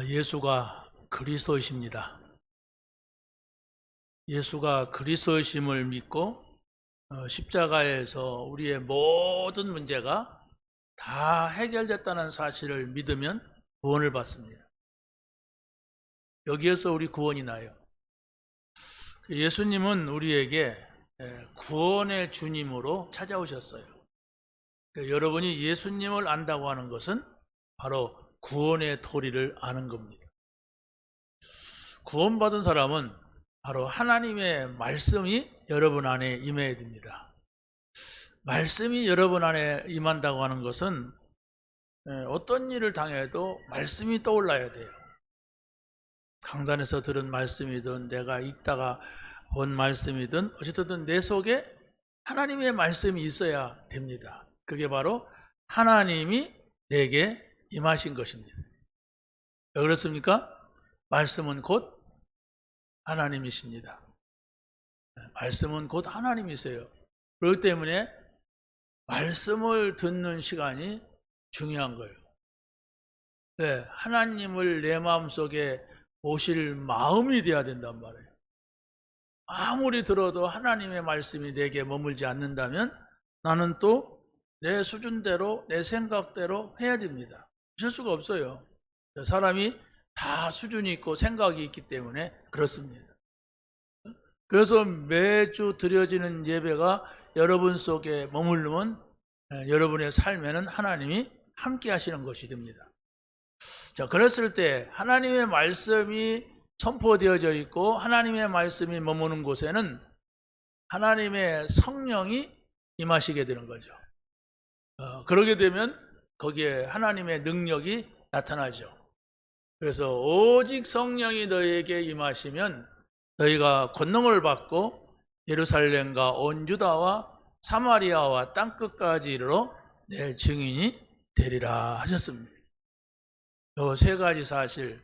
예수가 그리스도이십니다. 예수가 그리스도이심을 믿고 십자가에서 우리의 모든 문제가 다 해결됐다는 사실을 믿으면 구원을 받습니다. 여기에서 우리 구원이 나요. 예수님은 우리에게 구원의 주님으로 찾아오셨어요. 여러분이 예수님을 안다고 하는 것은 바로 구원의 도리를 아는 겁니다. 구원받은 사람은 바로 하나님의 말씀이 여러분 안에 임해야 됩니다. 말씀이 여러분 안에 임한다고 하는 것은 어떤 일을 당해도 말씀이 떠올라야 돼요. 강단에서 들은 말씀이든 내가 읽다가 본 말씀이든 어쨌든 내 속에 하나님의 말씀이 있어야 됩니다. 그게 바로 하나님이 내게 임하신 것입니다. 왜 그렇습니까? 말씀은 곧 하나님이십니다. 말씀은 곧 하나님이세요. 그렇기 때문에 말씀을 듣는 시간이 중요한 거예요. 네, 하나님을 내 마음속에 모실 마음이 돼야 된단 말이에요. 아무리 들어도 하나님의 말씀이 내게 머물지 않는다면 나는 또 내 수준대로 내 생각대로 해야 됩니다. 그럴 수가 없어요. 사람이 다 수준이 있고 생각이 있기 때문에 그렇습니다. 그래서 매주 드려지는 예배가 여러분 속에 머무르면 여러분의 삶에는 하나님이 함께 하시는 것이 됩니다. 자, 그랬을 때 하나님의 말씀이 선포되어져 있고 하나님의 말씀이 머무는 곳에는 하나님의 성령이 임하시게 되는 거죠. 그러게 되면 거기에 하나님의 능력이 나타나죠. 그래서 오직 성령이 너희에게 임하시면 너희가 권능을 받고 예루살렘과 온 유다와 사마리아와 땅끝까지 이르러 내 증인이 되리라 하셨습니다. 이 세 가지 사실,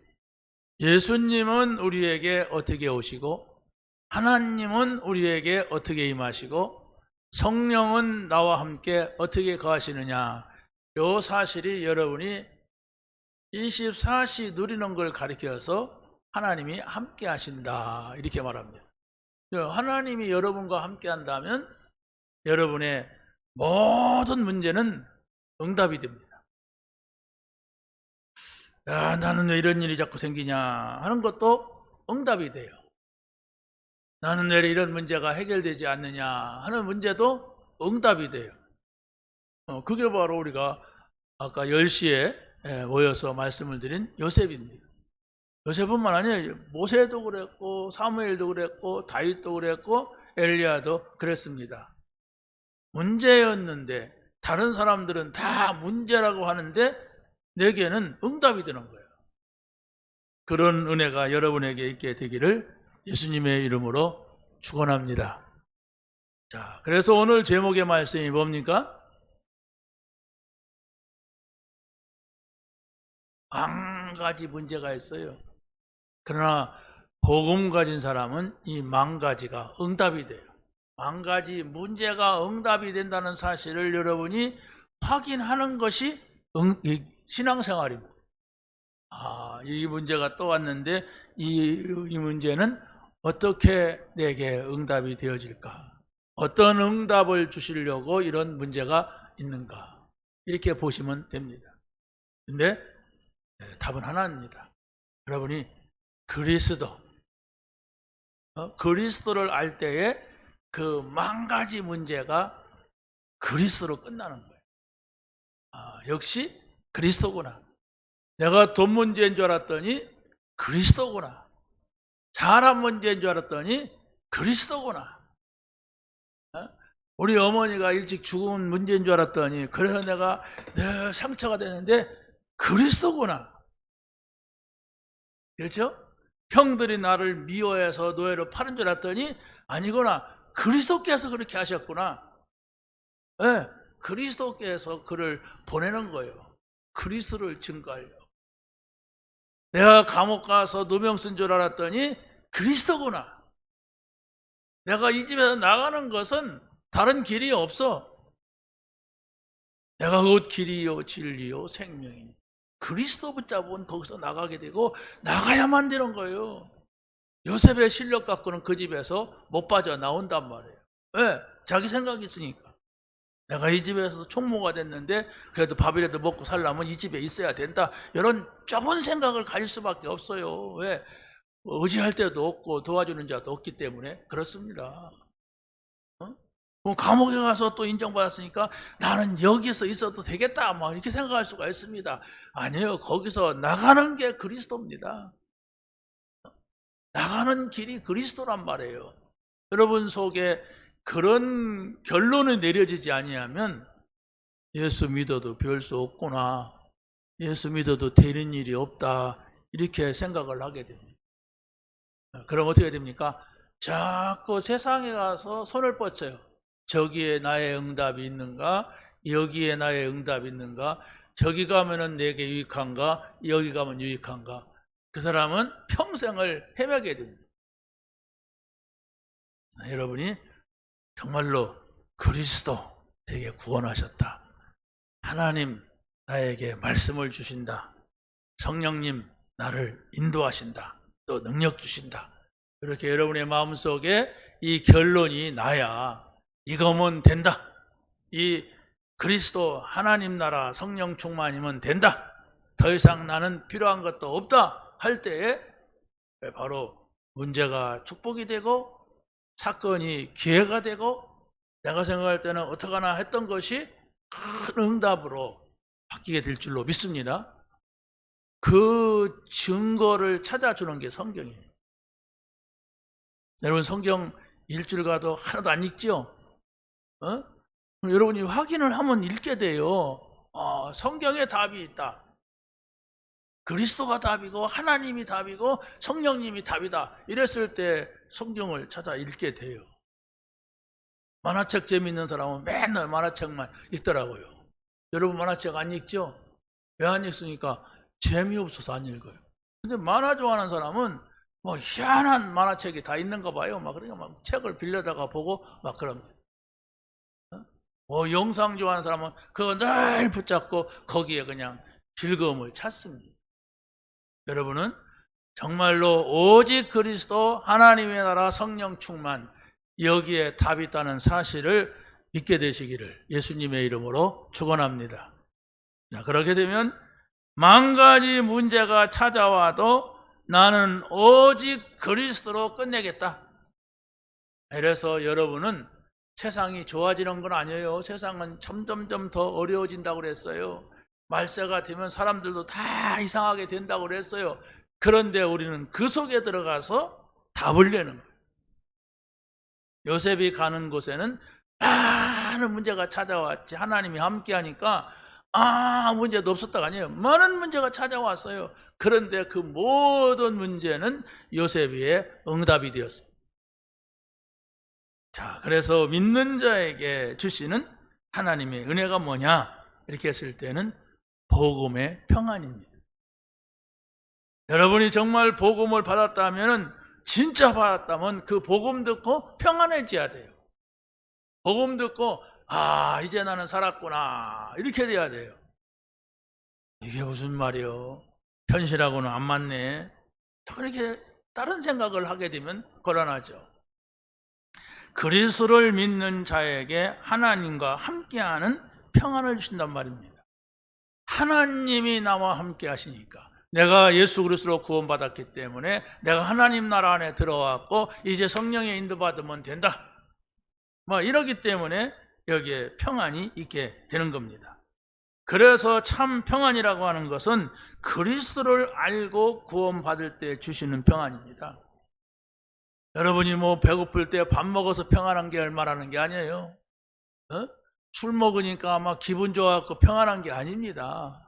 예수님은 우리에게 어떻게 오시고 하나님은 우리에게 어떻게 임하시고 성령은 나와 함께 어떻게 거하시느냐, 이 사실이 여러분이 24시 누리는 걸 가리켜서 하나님이 함께 하신다 이렇게 말합니다. 하나님이 여러분과 함께 한다면 여러분의 모든 문제는 응답이 됩니다. 야, 나는 왜 이런 일이 자꾸 생기냐 하는 것도 응답이 돼요. 나는 왜 이런 문제가 해결되지 않느냐 하는 문제도 응답이 돼요. 그게 바로 우리가 아까 10시에 모여서 말씀을 드린 요셉입니다. 요셉뿐만 아니에요. 모세도 그랬고 사무엘도 그랬고 다윗도 그랬고 엘리야도 그랬습니다. 문제였는데 다른 사람들은 다 문제라고 하는데 내게는 응답이 되는 거예요. 그런 은혜가 여러분에게 있게 되기를 예수님의 이름으로 축원합니다. 자, 그래서 오늘 제목의 말씀이 뭡니까? 만 가지 문제가 있어요. 그러나 복음 가진 사람은 이 만 가지가 응답이 돼요. 만 가지 문제가 응답이 된다는 사실을 여러분이 확인하는 것이 신앙생활입니다. 이 문제가 또 왔는데 이 문제는 어떻게 내게 응답이 되어질까? 어떤 응답을 주시려고 이런 문제가 있는가? 이렇게 보시면 됩니다. 근데 답은 하나입니다. 여러분이 그리스도를 알 때에 그 만 가지 문제가 그리스도로 끝나는 거예요. 역시 그리스도구나. 내가 돈 문제인 줄 알았더니 그리스도구나. 사람 문제인 줄 알았더니 그리스도구나. 우리 어머니가 일찍 죽은 문제인 줄 알았더니 그래서 내가 늘 상처가 되는데 그리스도구나. 그렇죠? 형들이 나를 미워해서 노예로 파는 줄 알았더니 아니구나. 그리스도께서 그렇게 하셨구나. 네, 그리스도께서 그를 보내는 거예요. 그리스도를 증거하려고. 내가 감옥 가서 누명 쓴 줄 알았더니 그리스도구나. 내가 이 집에서 나가는 것은 다른 길이 없어. 내가 곧 길이요 진리요 생명이니 그리스도 붙잡으면 거기서 나가게 되고 나가야만 되는 거예요. 요셉의 실력 갖고는 그 집에서 못 빠져나온단 말이에요. 왜? 자기 생각이 있으니까. 내가 이 집에서 총무가 됐는데 그래도 밥이라도 먹고 살려면 이 집에 있어야 된다. 이런 좁은 생각을 가질 수밖에 없어요. 왜? 의지할 데도 없고 도와주는 자도 없기 때문에 그렇습니다. 그럼 감옥에 가서 또 인정받았으니까 나는 여기서 있어도 되겠다 막 이렇게 생각할 수가 있습니다. 아니에요. 거기서 나가는 게 그리스도입니다. 나가는 길이 그리스도란 말이에요. 여러분 속에 그런 결론이 내려지지 아니하면 예수 믿어도 별 수 없구나, 예수 믿어도 되는 일이 없다, 이렇게 생각을 하게 됩니다. 그럼 어떻게 됩니까? 자꾸 세상에 가서 손을 뻗쳐요. 저기에 나의 응답이 있는가? 여기에 나의 응답이 있는가? 저기 가면은 내게 유익한가? 여기 가면 유익한가? 그 사람은 평생을 헤매게 됩니다. 여러분이 정말로 그리스도 내게 구원하셨다, 하나님 나에게 말씀을 주신다, 성령님 나를 인도하신다, 또 능력 주신다, 이렇게 여러분의 마음속에 이 결론이 나야 이거면 된다, 이 그리스도 하나님 나라 성령 충만이면 된다, 더 이상 나는 필요한 것도 없다 할 때에 바로 문제가 축복이 되고 사건이 기회가 되고 내가 생각할 때는 어떡하나 했던 것이 큰 응답으로 바뀌게 될 줄로 믿습니다. 그 증거를 찾아주는 게 성경이에요. 여러분 성경 일주일가도 하나도 안 읽죠? 여러분이 확인을 하면 읽게 돼요. 성경에 답이 있다. 그리스도가 답이고 하나님이 답이고 성령님이 답이다. 이랬을 때 성경을 찾아 읽게 돼요. 만화책 재미있는 사람은 맨날 만화책만 읽더라고요. 여러분 만화책 안 읽죠? 왜 안 읽습니까? 재미없어서 안 읽어요. 근데 만화 좋아하는 사람은 뭐 희한한 만화책이 다 있는가 봐요. 그러니까 막 책을 빌려다가 보고 막 그럽니다. 영상 좋아하는 사람은 그거 늘 붙잡고 거기에 그냥 즐거움을 찾습니다. 여러분은 정말로 오직 그리스도 하나님의 나라 성령 충만, 여기에 답이 있다는 사실을 믿게 되시기를 예수님의 이름으로 축원합니다. 자, 그렇게 되면 만 가지 문제가 찾아와도 나는 오직 그리스도로 끝내겠다. 이래서 여러분은 세상이 좋아지는 건 아니에요. 세상은 점점점 더 어려워진다고 그랬어요. 말세가 되면 사람들도 다 이상하게 된다고 그랬어요. 그런데 우리는 그 속에 들어가서 답을 내는 거예요. 요셉이 가는 곳에는 많은 문제가 찾아왔지. 하나님이 함께하니까 문제도 없었다가 아니에요. 많은 문제가 찾아왔어요. 그런데 그 모든 문제는 요셉의 응답이 되었어요. 자, 그래서 믿는 자에게 주시는 하나님의 은혜가 뭐냐? 이렇게 했을 때는 복음의 평안입니다. 여러분이 정말 복음을 받았다면, 진짜 받았다면 그 복음 듣고 평안해져야 돼요. 복음 듣고 이제 나는 살았구나, 이렇게 돼야 돼요. 이게 무슨 말이요? 현실하고는 안 맞네. 그렇게 다른 생각을 하게 되면 곤란하죠. 그리스도를 믿는 자에게 하나님과 함께하는 평안을 주신단 말입니다. 하나님이 나와 함께 하시니까, 내가 예수 그리스도로 구원받았기 때문에 내가 하나님 나라 안에 들어왔고 이제 성령의 인도받으면 된다, 이러기 때문에 여기에 평안이 있게 되는 겁니다. 그래서 참 평안이라고 하는 것은 그리스도를 알고 구원받을 때 주시는 평안입니다. 여러분이 배고플 때 밥 먹어서 평안한 게 말하는 게 아니에요. 술 먹으니까 막 기분 좋아갖고 평안한 게 아닙니다.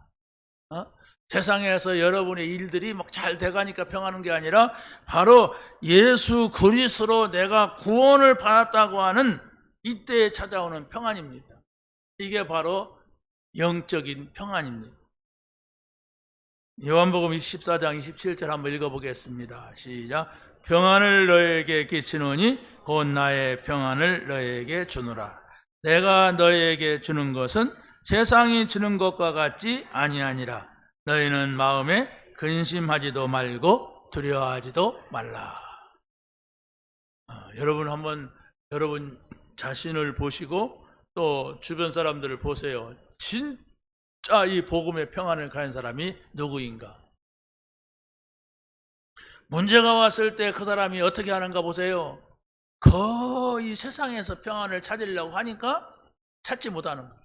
세상에서 여러분의 일들이 막 잘 돼가니까 평안한 게 아니라 바로 예수 그리스도로 내가 구원을 받았다고 하는 이때에 찾아오는 평안입니다. 이게 바로 영적인 평안입니다. 요한복음 14장 27절 한번 읽어보겠습니다. 시작. 평안을 너에게 끼치노니 곧 나의 평안을 너에게 주노라. 내가 너에게 주는 것은 세상이 주는 것과 같지 아니하니라. 너희는 마음에 근심하지도 말고 두려워하지도 말라. 여러분 한번 여러분 자신을 보시고 또 주변 사람들을 보세요. 진짜 이 복음의 평안을 가진 사람이 누구인가? 문제가 왔을 때 그 사람이 어떻게 하는가 보세요. 거의 세상에서 평안을 찾으려고 하니까 찾지 못하는 거예요.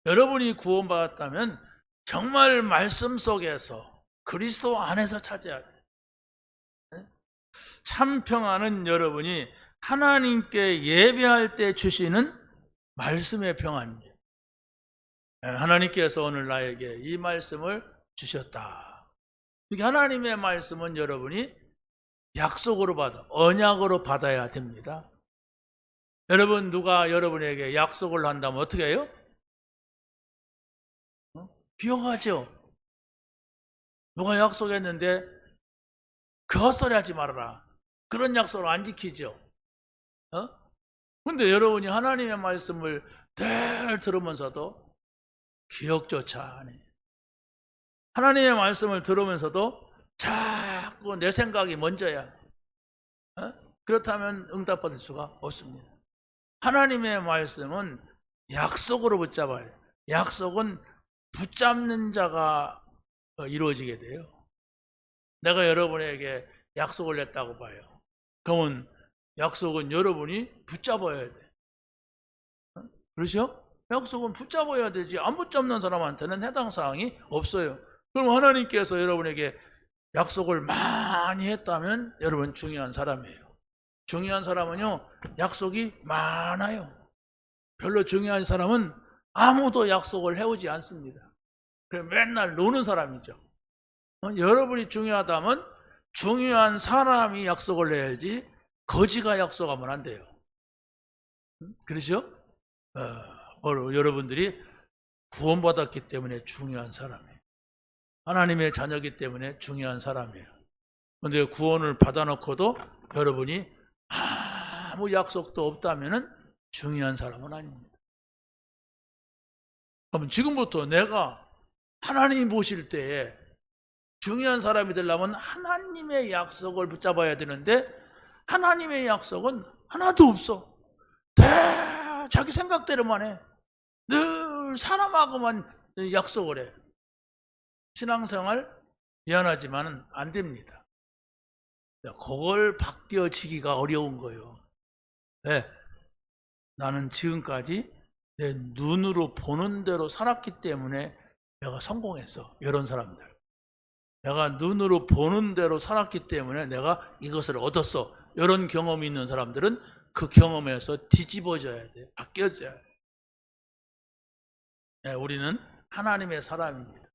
여러분이 구원받았다면 정말 말씀 속에서 그리스도 안에서 찾아야 돼요. 참 평안은 여러분이 하나님께 예배할 때 주시는 말씀의 평안입니다. 하나님께서 오늘 나에게 이 말씀을 주셨다. 이렇게 하나님의 말씀은 여러분이 약속으로 언약으로 받아야 됩니다. 여러분 누가 여러분에게 약속을 한다면 어떻게 해요? 비용하죠. 누가 약속했는데 그 헛소리 하지 말아라. 그런 약속을 안 지키죠. 근데 여러분이 하나님의 말씀을 늘 들으면서도 기억조차 안 해요. 하나님의 말씀을 들으면서도 자꾸 내 생각이 먼저야. 그렇다면 응답받을 수가 없습니다. 하나님의 말씀은 약속으로 붙잡아야 돼요. 약속은 붙잡는 자가 이루어지게 돼요. 내가 여러분에게 약속을 냈다고 봐요. 그러면 약속은 여러분이 붙잡아야 돼. 그렇죠? 약속은 붙잡아야 되지 안 붙잡는 사람한테는 해당 사항이 없어요. 그럼 하나님께서 여러분에게 약속을 많이 했다면 여러분 중요한 사람이에요. 중요한 사람은요 약속이 많아요. 별로 중요한 사람은 아무도 약속을 해오지 않습니다. 그래서 맨날 노는 사람이죠. 여러분이 중요하다면 중요한 사람이 약속을 해야지 거지가 약속하면 안 돼요. 그렇죠? 여러분들이 구원받았기 때문에 중요한 사람이에요. 하나님의 자녀이기 때문에 중요한 사람이에요. 그런데 구원을 받아놓고도 여러분이 아무 약속도 없다면 중요한 사람은 아닙니다. 그럼 지금부터 내가 하나님 보실 때에 중요한 사람이 되려면 하나님의 약속을 붙잡아야 되는데 하나님의 약속은 하나도 없어. 자기 생각대로만 해. 늘 사람하고만 약속을 해. 신앙생활 미안하지만 안 됩니다. 그걸 바뀌어지기가 어려운 거예요. 네. 나는 지금까지 내 눈으로 보는 대로 살았기 때문에 내가 성공했어. 이런 사람들. 내가 눈으로 보는 대로 살았기 때문에 내가 이것을 얻었어. 이런 경험이 있는 사람들은 그 경험에서 뒤집어져야 돼. 바뀌어져야 돼. 네, 우리는 하나님의 사람입니다.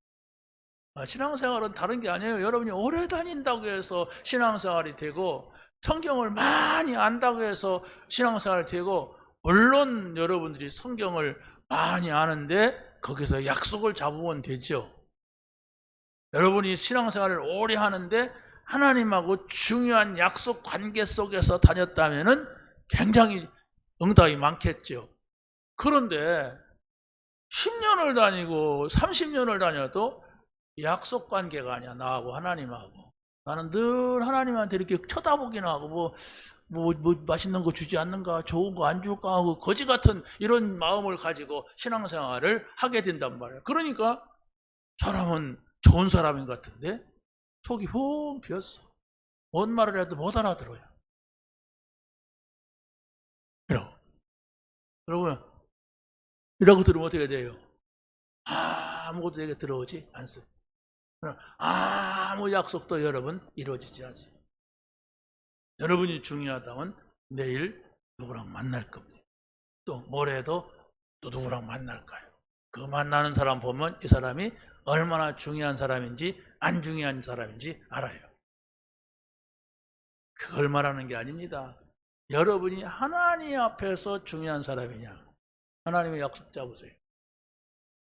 신앙생활은 다른 게 아니에요. 여러분이 오래 다닌다고 해서 신앙생활이 되고 성경을 많이 안다고 해서 신앙생활이 되고 물론 여러분들이 성경을 많이 아는데 거기서 약속을 잡으면 되죠. 여러분이 신앙생활을 오래 하는데 하나님하고 중요한 약속 관계 속에서 다녔다면 굉장히 응답이 많겠죠. 그런데 10년을 다니고 30년을 다녀도 약속 관계가 아니야. 나하고 하나님하고. 나는 늘 하나님한테 이렇게 쳐다보기는 하고 뭐 맛있는 거 주지 않는가, 좋은 거 안 줄까 하고 거지 같은 이런 마음을 가지고 신앙생활을 하게 된단 말이에요. 그러니까 사람은 좋은 사람인 것 같은데 속이 훅 비었어. 뭔 말을 해도 못 알아들어요. 여러분, 이라고 들으면 어떻게 돼요? 아무것도 내게 들어오지 않습니다. 아무 약속도 여러분 이루어지지 않습니다. 여러분이 중요하다면 내일 누구랑 만날 겁니다. 또 모레도 또 누구랑 만날까요? 그 만나는 사람 보면 이 사람이 얼마나 중요한 사람인지 안 중요한 사람인지 알아요. 그걸 말하는 게 아닙니다. 여러분이 하나님 앞에서 중요한 사람이냐? 하나님의 약속 잡으세요.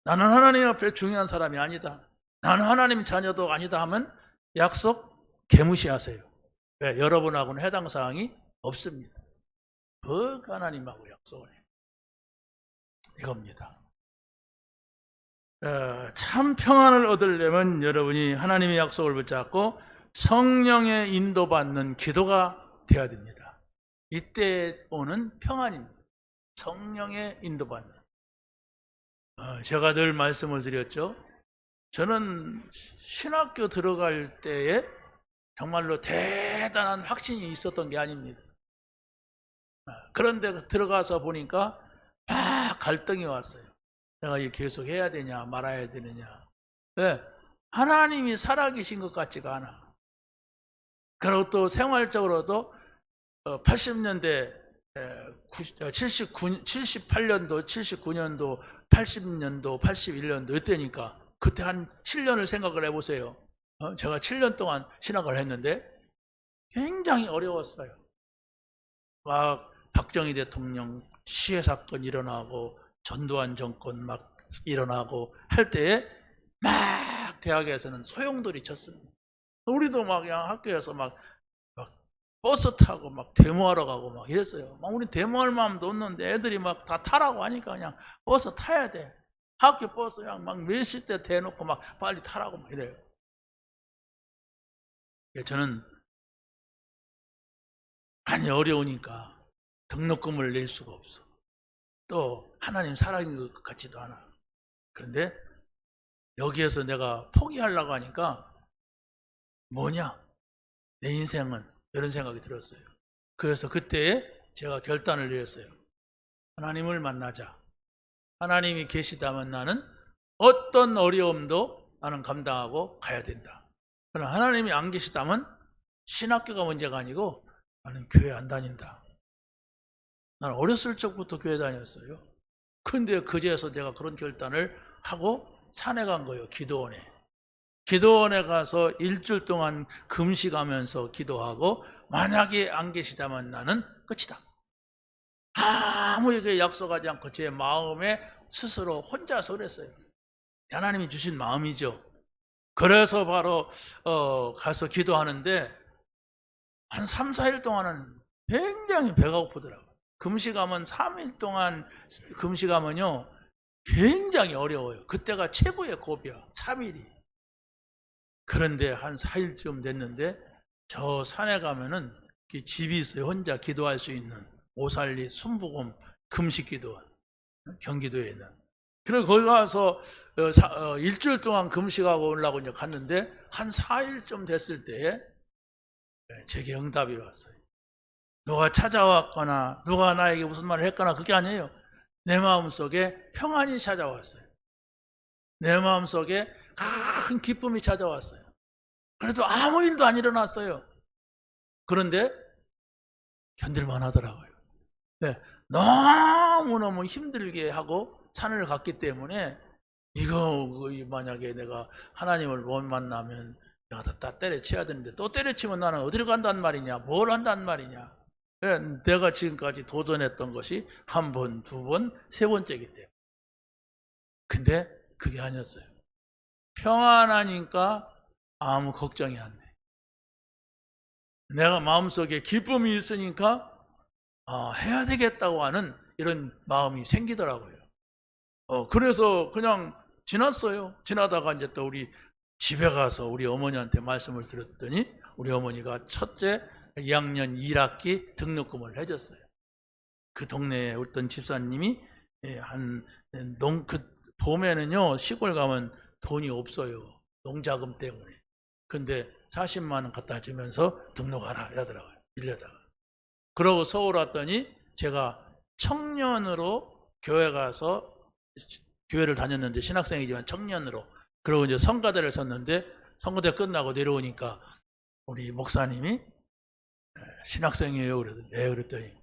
나는 하나님 앞에 중요한 사람이 아니다. 나는 하나님 자녀도 아니다 하면 약속 개무시하세요. 왜? 여러분하고는 해당 사항이 없습니다. 그 하나님하고 약속을 해요. 이겁니다. 참 평안을 얻으려면 여러분이 하나님의 약속을 붙잡고 성령의 인도받는 기도가 되어야 됩니다. 이때 오는 평안입니다. 성령의 인도받는. 제가 늘 말씀을 드렸죠. 저는 신학교 들어갈 때에 정말로 대단한 확신이 있었던 게 아닙니다. 그런데 들어가서 보니까 막 갈등이 왔어요. 내가 이거 계속 해야 되냐 말아야 되느냐. 왜? 하나님이 살아계신 것 같지가 않아. 그리고 또 생활적으로도 80년대 78년도 79년도 80년도 81년도 이때니까 그때 한 7년을 생각을 해보세요. 제가 7년 동안 신학을 했는데 굉장히 어려웠어요. 막 박정희 대통령 시해 사건 일어나고 전두환 정권 막 일어나고 할 때에 막 대학에서는 소용돌이 쳤습니다. 우리도 막 그냥 학교에서 막 버스 타고 막 데모하러 가고 막 이랬어요. 막 우리 데모할 마음도 없는데 애들이 막 다 타라고 하니까 그냥 버스 타야 돼. 학교 버스 그냥 막 몇 시 때 대놓고 막 빨리 타라고 막 이래요. 저는 많이 어려우니까 등록금을 낼 수가 없어. 또 하나님 살아있는 것 같지도 않아. 그런데 여기에서 내가 포기하려고 하니까 뭐냐? 내 인생은 이런 생각이 들었어요. 그래서 그때 제가 결단을 내렸어요. 하나님을 만나자. 하나님이 계시다면 나는 어떤 어려움도 나는 감당하고 가야 된다. 그러나 하나님이 안 계시다면 신학교가 문제가 아니고 나는 교회 안 다닌다. 나는 어렸을 적부터 교회 다녔어요. 근데 그제서 내가 그런 결단을 하고 산에 간 거예요. 기도원에. 기도원에 가서 일주일 동안 금식하면서 기도하고 만약에 안 계시다면 나는 끝이다. 아무에게 약속하지 않고 제 마음에 스스로 혼자서 그랬어요. 하나님이 주신 마음이죠. 그래서 바로 가서 기도하는데 한 3, 4일 동안은 굉장히 배가 고프더라고요. 금식하면 3일 동안 금식하면요 굉장히 어려워요. 그때가 최고의 고비야. 3일이. 그런데 한 4일쯤 됐는데 저 산에 가면은 집이 있어요. 혼자 기도할 수 있는 오살리 순복음 금식기도원 경기도에 있는. 그래서 거기 가서 일주일 동안 금식하고 오려고 이제 갔는데 한 4일쯤 됐을 때에 제게 응답이 왔어요. 누가 찾아왔거나 누가 나에게 무슨 말을 했거나 그게 아니에요. 내 마음속에 평안이 찾아왔어요. 내 마음속에 큰 기쁨이 찾아왔어요. 그래도 아무 일도 안 일어났어요. 그런데 견딜만 하더라고요. 네, 너무너무 힘들게 하고 산을 갔기 때문에 이거 만약에 내가 하나님을 못 만나면 내가 다 때려쳐야 되는데 또 때려치면 나는 어디로 간단 말이냐, 뭘 한단 말이냐. 내가 지금까지 도전했던 것이 한 번, 두 번, 세 번째이기 때문에. 근데 그게 아니었어요. 평안하니까 아무 걱정이 안 돼. 내가 마음속에 기쁨이 있으니까 해야 되겠다고 하는 이런 마음이 생기더라고요. 그래서 그냥 지났어요. 지나다가 이제 또 우리 집에 가서 우리 어머니한테 말씀을 드렸더니 우리 어머니가 첫째 2학년 1학기 등록금을 해줬어요. 그 동네에 어떤 집사님이 그 봄에는요 시골 가면 돈이 없어요. 농자금 때문에. 근데 40만 원 갖다 주면서 등록하라 이러더라고요. 1년다가. 그러고 서울 왔더니 제가 청년으로 교회 가서 교회를 다녔는데 신학생이지만 청년으로 그러고 이제 성가대를 섰는데 성가대 끝나고 내려오니까 우리 목사님이 신학생이에요. 그래서 네 그랬더니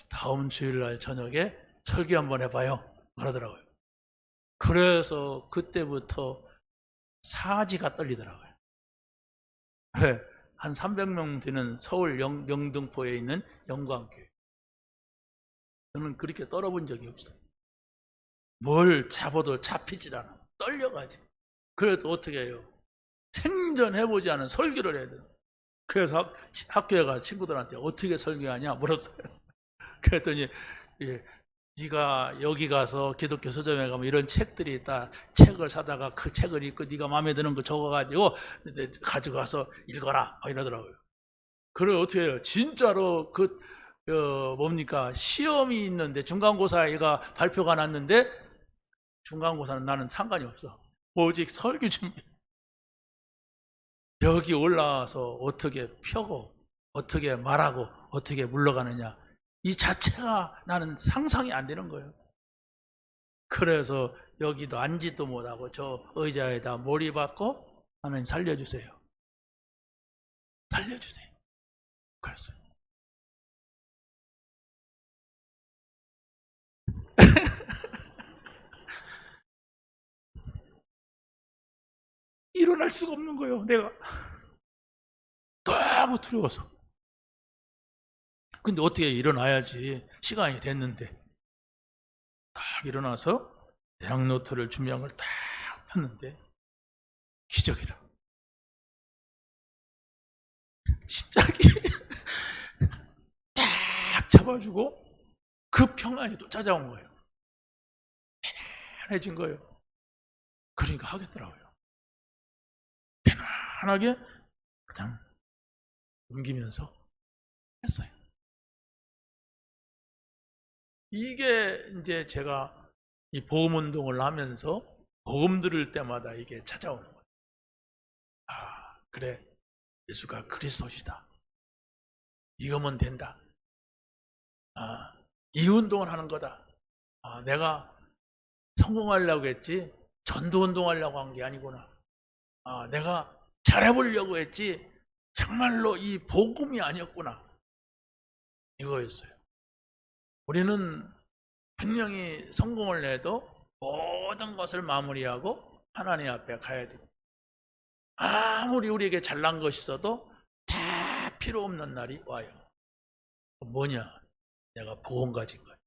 다음 주일날 저녁에 설교 한번 해봐요. 그러더라고요. 그래서 그때부터 사지가 떨리더라고요. 한 300명 되는 서울 영등포에 있는 영광교회. 저는 그렇게 떨어본 적이 없어요. 뭘 잡아도 잡히질 않아. 떨려가지고. 그래도 어떻게 해요? 생전해보지 않은 설교를 해야 돼요. 그래서 학교에 가 친구들한테 어떻게 설교하냐 물었어요. 그랬더니 네가 여기 가서 기독교 서점에 가면 이런 책들이 있다. 책을 사다가 그 책을 읽고 네가 마음에 드는 거 적어가지고 가지고 가서 읽어라 이러더라고요. 그래 어떻게 해요? 진짜로 뭡니까? 시험이 있는데 중간고사 얘가 발표가 났는데 중간고사는 나는 상관이 없어. 오직 설교 준비. 여기 올라와서 어떻게 펴고 어떻게 말하고 어떻게 물러가느냐 이 자체가 나는 상상이 안 되는 거예요. 그래서 여기도 앉지도 못하고 저 의자에다 몰입받고 하나님 살려주세요. 살려주세요. 그랬어요. 일어날 수가 없는 거예요. 내가 너무 두려워서. 근데 어떻게 일어나야지. 시간이 됐는데 딱 일어나서 대학 노트를 준비한 걸 딱 폈는데 기적이라. 진짜 딱 잡아주고 그 평안이 또 찾아온 거예요. 편안해진 거예요. 그러니까 하겠더라고요. 편안하게 그냥 옮기면서 했어요. 이게 이제 제가 이 복음 운동을 하면서 복음 들을 때마다 이게 찾아오는 거예요. 아, 그래. 예수가 그리스도시다. 이거면 된다. 아, 이 운동을 하는 거다. 아, 내가 성공하려고 했지 전도 운동하려고 한 게 아니구나. 아, 내가 잘해보려고 했지 정말로 이 복음이 아니었구나. 이거였어요. 우리는 분명히 성공을 내도 모든 것을 마무리하고 하나님 앞에 가야 돼요. 아무리 우리에게 잘난 것이 있어도 다 필요 없는 날이 와요. 뭐냐? 내가 복음 가진 거예요.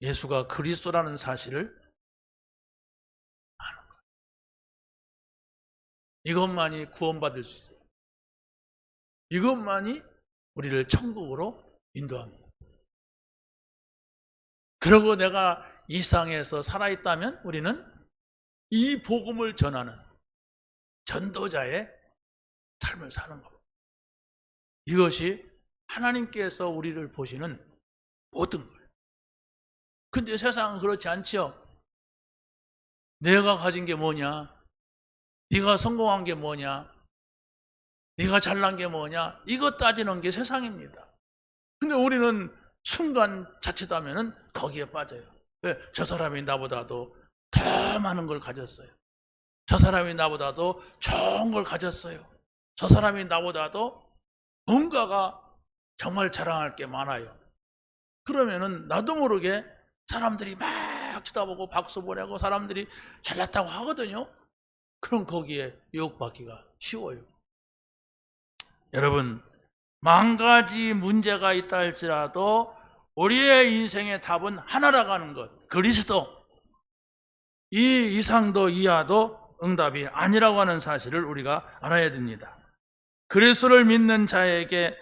예수가 그리스도라는 사실을 아는 거예요. 이것만이 구원받을 수 있어요. 이것만이 우리를 천국으로 인도합니다. 그리고 내가 이 세상에서 살아있다면 우리는 이 복음을 전하는 전도자의 삶을 사는 겁니다. 이것이 하나님께서 우리를 보시는 모든 거예요. 근데 세상은 그렇지 않죠. 내가 가진 게 뭐냐? 네가 성공한 게 뭐냐? 네가 잘난 게 뭐냐? 이것 따지는 게 세상입니다. 근데 우리는 순간 자칫하면은 거기에 빠져요. 왜? 저 사람이 나보다도 더 많은 걸 가졌어요. 저 사람이 나보다도 좋은 걸 가졌어요. 저 사람이 나보다도 뭔가가 정말 자랑할 게 많아요. 그러면은 나도 모르게 사람들이 막 쳐다보고 박수 보내고 사람들이 잘났다고 하거든요. 그럼 거기에 유혹받기가 쉬워요. 여러분, 만 가지 문제가 있다 할지라도 우리의 인생의 답은 하나라고 하는 것, 그리스도. 이 이상도 이하도 응답이 아니라고 하는 사실을 우리가 알아야 됩니다. 그리스도를 믿는 자에게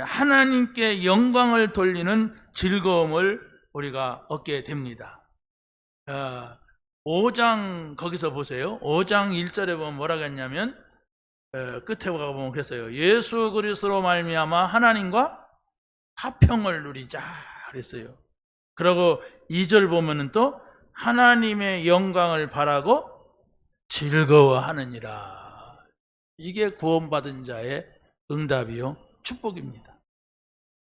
하나님께 영광을 돌리는 즐거움을 우리가 얻게 됩니다. 5장 거기서 보세요. 5장 1절에 보면 뭐라고 했냐면 끝에 가보면 그랬어요. 예수 그리스도로 말미암아 하나님과 화평을 누리자 그랬어요. 그리고 2절 보면은 또 하나님의 영광을 바라고 즐거워하느니라. 이게 구원받은 자의 응답이요 축복입니다.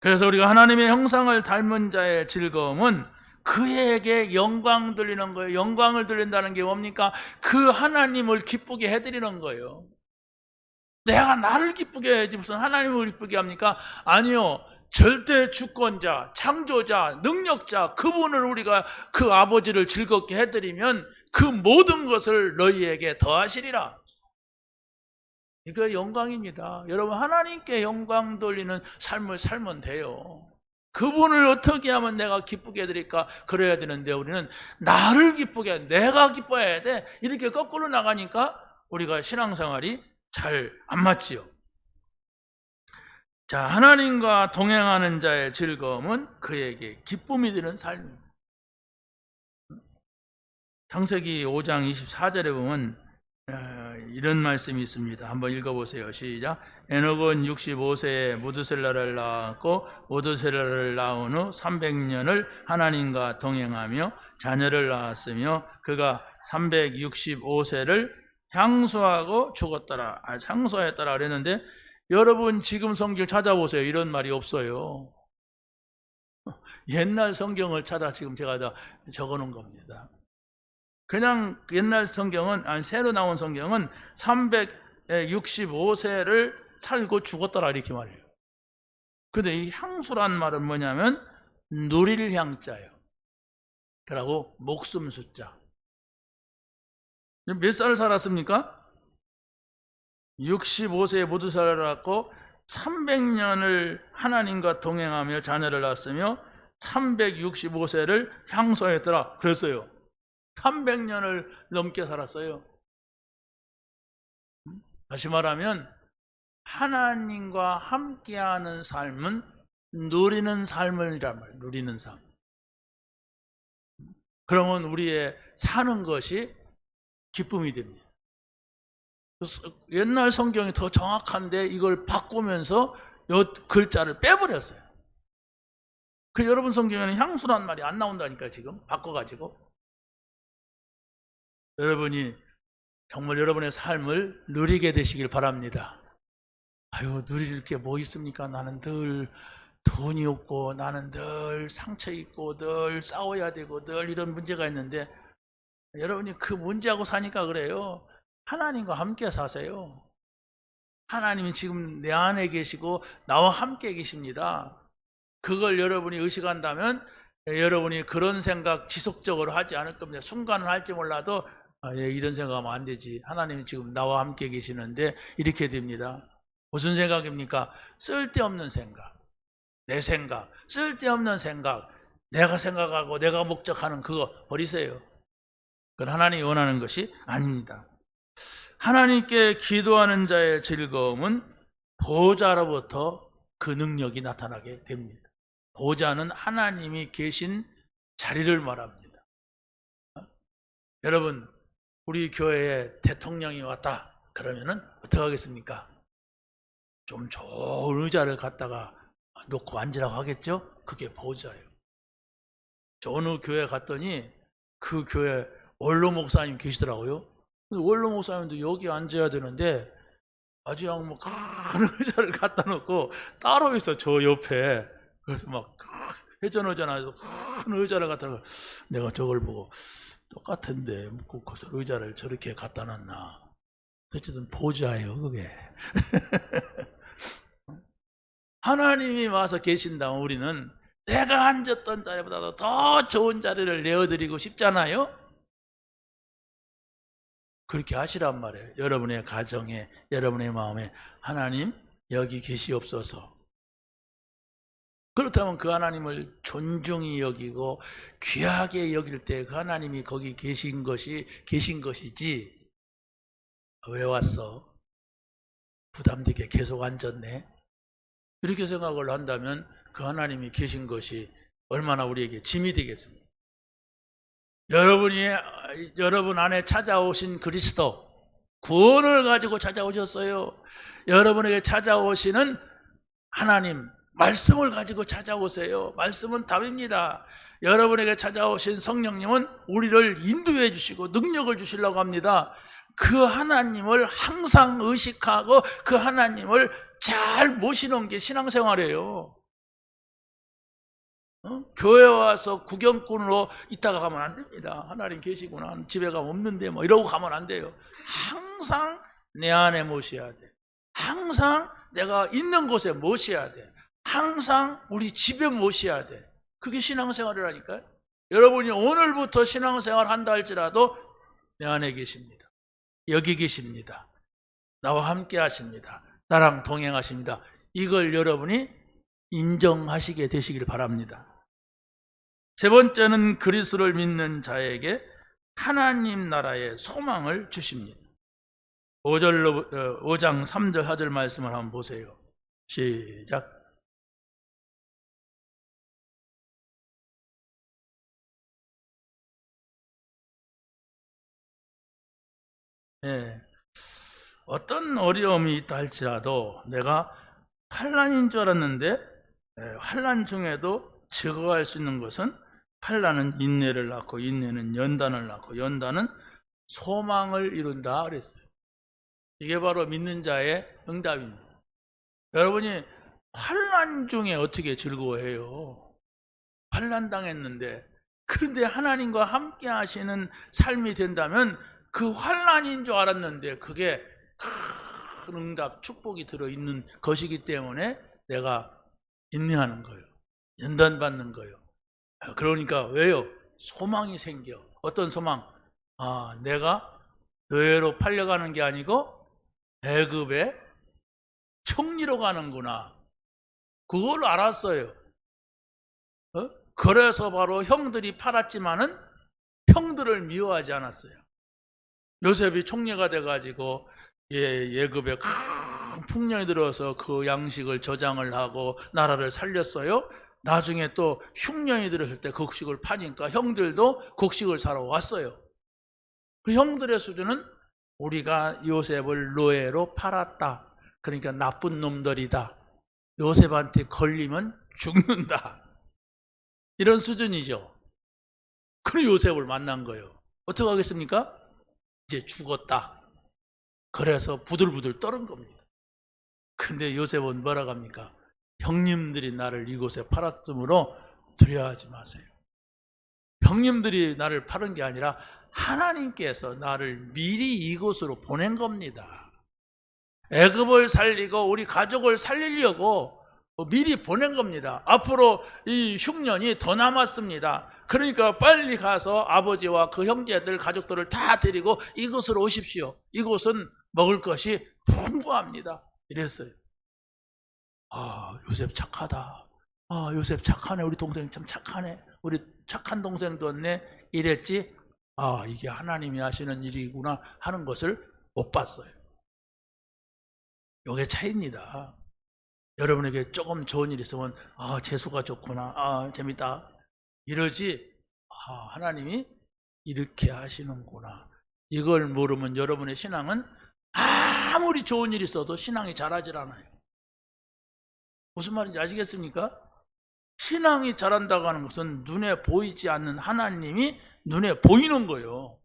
그래서 우리가 하나님의 형상을 닮은 자의 즐거움은 그에게 영광 돌리는 거예요. 영광을 돌린다는 게 뭡니까? 그 하나님을 기쁘게 해드리는 거예요. 내가 나를 기쁘게 해야지 무슨 하나님을 기쁘게 합니까? 아니요. 절대 주권자, 창조자, 능력자 그분을 우리가 그 아버지를 즐겁게 해드리면 그 모든 것을 너희에게 더하시리라. 이거 영광입니다. 여러분 하나님께 영광 돌리는 삶을 살면 돼요. 그분을 어떻게 하면 내가 기쁘게 해드릴까? 그래야 되는데 우리는 나를 기쁘게 해, 내가 기뻐해야 돼. 이렇게 거꾸로 나가니까 우리가 신앙생활이 잘 안 맞지요. 자, 하나님과 동행하는 자의 즐거움은 그에게 기쁨이 되는 삶입니다. 창세기 5장 24절에 보면 이런 말씀이 있습니다. 한번 읽어보세요. 시작. 에녹은 65세에 무드셀라를 낳았고 무드셀라를 낳은 후 300년을 하나님과 동행하며 자녀를 낳았으며 그가 365세를 향수하고 죽었더라. 향수하였더라 그랬는데 여러분 지금 성경 찾아보세요. 이런 말이 없어요. 옛날 성경을 찾아 지금 제가 다 적어놓은 겁니다. 그냥 옛날 성경은, 새로 나온 성경은 365세를 살고 죽었더라 이렇게 말해요. 근데 이 향수란 말은 뭐냐면 누릴 향자예요. 그러고 목숨 숫자. 몇 살 살았습니까? 65세에 모두 살았고 300년을 하나님과 동행하며 자녀를 낳았으며 365세를 향수하였더라 그랬어요. 300년을 넘게 살았어요. 다시 말하면 하나님과 함께하는 삶은 누리는 삶이란 말이에요. 누리는 삶. 그러면 우리의 사는 것이 기쁨이 됩니다. 옛날 성경이 더 정확한데 이걸 바꾸면서 이 글자를 빼버렸어요. 그 여러분 성경에는 향수란 말이 안 나온다니까요. 지금 바꿔가지고. 여러분이 정말 여러분의 삶을 누리게 되시길 바랍니다. 아유, 누릴 게 뭐 있습니까? 나는 늘 돈이 없고 나는 늘 상처 있고 늘 싸워야 되고 늘 이런 문제가 있는데 여러분이 그 문제하고 사니까 그래요. 하나님과 함께 사세요. 하나님이 지금 내 안에 계시고 나와 함께 계십니다. 그걸 여러분이 의식한다면 여러분이 그런 생각 지속적으로 하지 않을 겁니다. 순간은 할지 몰라도 이런 생각하면 안 되지. 하나님이 지금 나와 함께 계시는데 이렇게 됩니다. 무슨 생각입니까? 쓸데없는 생각, 내 생각, 쓸데없는 생각, 내가 생각하고 내가 목적하는 그거 버리세요. 그건 하나님이 원하는 것이 아닙니다. 하나님께 기도하는 자의 즐거움은 보좌로부터 그 능력이 나타나게 됩니다. 보좌는 하나님이 계신 자리를 말합니다. 여러분, 우리 교회에 대통령이 왔다 그러면은 어떻게 하겠습니까? 좀 좋은 의자를 갖다가 놓고 앉으라고 하겠죠? 그게 보좌예요. 저 어느 교회 갔더니 그 교회 원로 목사님 계시더라고요. 원로 목사님도 여기 앉아야 되는데 아주 그냥 뭐 큰 의자를 갖다 놓고 따로 있어 저 옆에. 그래서 막 회전 의자나 큰 의자를 갖다 놓고 내가 저걸 보고 똑같은데 그 의자를 저렇게 갖다 놨나. 어쨌든 보좌예요 그게. 하나님이 와서 계신다면 우리는 내가 앉았던 자리보다도 더 좋은 자리를 내어드리고 싶잖아요. 그렇게 하시란 말이에요. 여러분의 가정에, 여러분의 마음에 하나님 여기 계시옵소서. 그렇다면 그 하나님을 존중히 여기고 귀하게 여길 때 그 하나님이 거기 계신 것이지 왜 왔어? 부담되게 계속 앉았네. 이렇게 생각을 한다면 그 하나님이 계신 것이 얼마나 우리에게 짐이 되겠습니까? 여러분 안에 찾아오신 그리스도, 구원을 가지고 찾아오셨어요. 여러분에게 찾아오시는 하나님, 말씀을 가지고 찾아오세요. 말씀은 답입니다. 여러분에게 찾아오신 성령님은 우리를 인도해 주시고 능력을 주시려고 합니다. 그 하나님을 항상 의식하고 그 하나님을 잘 모시는 게 신앙생활이에요. 교회 와서 구경꾼으로 있다가 가면 안 됩니다. 하나님 계시구나. 집에 가면 없는데 뭐 이러고 가면 안 돼요. 항상 내 안에 모셔야 돼. 항상 내가 있는 곳에 모셔야 돼. 항상 우리 집에 모셔야 돼. 그게 신앙생활이라니까요. 여러분이 오늘부터 신앙생활 한다 할지라도 내 안에 계십니다. 여기 계십니다. 나와 함께 하십니다. 나랑 동행하십니다. 이걸 여러분이 인정하시게 되시길 바랍니다. 세 번째는 그리스도를 믿는 자에게 하나님 나라의 소망을 주십니다. 5장 3절 4절 말씀을 한번 보세요. 시작. 예. 어떤 어려움이 있다 할지라도 내가 환난인 줄 알았는데 환난 중에도 즐거워할 수 있는 것은 환난은 인내를 낳고 인내는 연단을 낳고 연단은 소망을 이룬다 그랬어요. 이게 바로 믿는 자의 응답입니다. 여러분이 환난 중에 어떻게 즐거워해요? 환난 당했는데, 그런데 하나님과 함께 하시는 삶이 된다면 그 환난인 줄 알았는데 그게 큰 응답, 축복이 들어있는 것이기 때문에 내가 인내하는 거예요. 연단받는 거예요. 그러니까 왜요? 소망이 생겨. 어떤 소망? 내가 노예로 팔려가는 게 아니고 애굽의 총리로 가는구나. 그걸 알았어요. 그래서 바로 형들이 팔았지만은 형들을 미워하지 않았어요. 요셉이 총리가 돼가지고 예굽에 큰 풍년이 들어서 그 양식을 저장을 하고 나라를 살렸어요. 나중에 또 흉년이 들었을 때 곡식을 파니까 형들도 곡식을 사러 왔어요. 그 형들의 수준은 우리가 요셉을 노예로 팔았다. 그러니까 나쁜 놈들이다. 요셉한테 걸리면 죽는다. 이런 수준이죠. 그래 요셉을 만난 거예요. 어떻게 하겠습니까? 이제 죽었다. 그래서 부들부들 떠는 겁니다. 근데 요셉은 뭐라고 합니까? 형님들이 나를 이곳에 팔았으므로 두려워하지 마세요. 형님들이 나를 팔은 게 아니라 하나님께서 나를 미리 이곳으로 보낸 겁니다. 애굽을 살리고 우리 가족을 살리려고 미리 보낸 겁니다. 앞으로 이 흉년이 더 남았습니다. 그러니까 빨리 가서 아버지와 그 형제들, 가족들을 다 데리고 이곳으로 오십시오. 이곳은 먹을 것이 풍부합니다. 이랬어요. 요셉 착하다. 요셉 착하네. 우리 동생 참 착하네. 우리 착한 동생 뒀네. 이랬지. 이게 하나님이 하시는 일이구나 하는 것을 못 봤어요. 이게 차이입니다. 여러분에게 조금 좋은 일이 있으면 재수가 좋구나, 재밌다 이러지, 하나님이 이렇게 하시는구나, 이걸 모르면 여러분의 신앙은 아무리 좋은 일이 있어도 신앙이 자라질 않아요. 무슨 말인지 아시겠습니까? 신앙이 자란다고 하는 것은 눈에 보이지 않는 하나님이 눈에 보이는 거예요.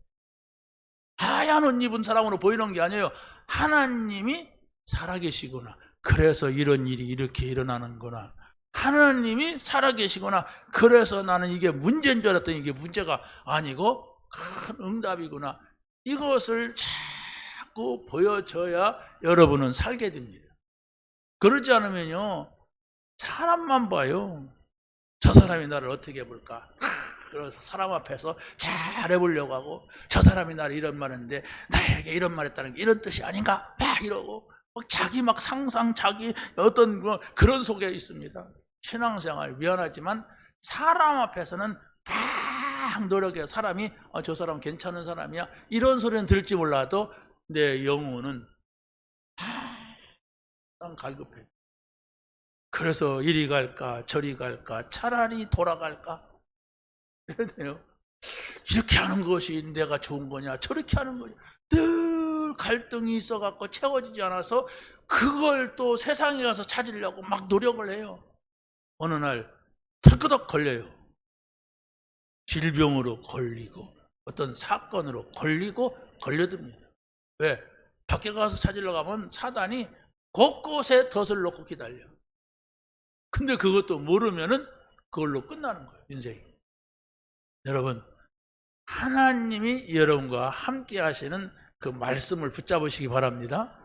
하얀 옷 입은 사람으로 보이는 게 아니에요. 하나님이 살아계시구나, 그래서 이런 일이 이렇게 일어나는구나, 하나님이 살아계시구나, 그래서 나는 이게 문제인 줄 알았더니 이게 문제가 아니고 큰 응답이구나, 이것을 자꾸 보여줘야 여러분은 살게 됩니다. 그러지 않으면요, 사람만 봐요. 저 사람이 나를 어떻게 볼까, 그래서 사람 앞에서 잘해보려고 하고, 저 사람이 나를 이런 말했는데 나에게 이런 말 했다는 게 이런 뜻이 아닌가 막 이러고 자기 막 상상, 자기 어떤 그런 속에 있습니다. 신앙생활 미안하지만 사람 앞에서는 막 노력해요. 사람이 저 사람 괜찮은 사람이야 이런 소리는 들을지 몰라도 내 영혼은 항상 갈급해. 그래서 이리 갈까 저리 갈까 차라리 돌아갈까 이러네요. 이렇게 하는 것이 내가 좋은 거냐 저렇게 하는 거냐, 늘 갈등이 있어갖고 채워지지 않아서 그걸 또 세상에 가서 찾으려고 막 노력을 해요. 어느 날 털끄덕 걸려요. 질병으로 걸리고 어떤 사건으로 걸리고 걸려듭니다. 왜? 밖에 가서 찾으려고 하면 사단이 곳곳에 덫을 놓고 기다려. 근데 그것도 모르면은 그걸로 끝나는 거예요, 인생이. 여러분, 하나님이 여러분과 함께 하시는 그 말씀을 붙잡으시기 바랍니다.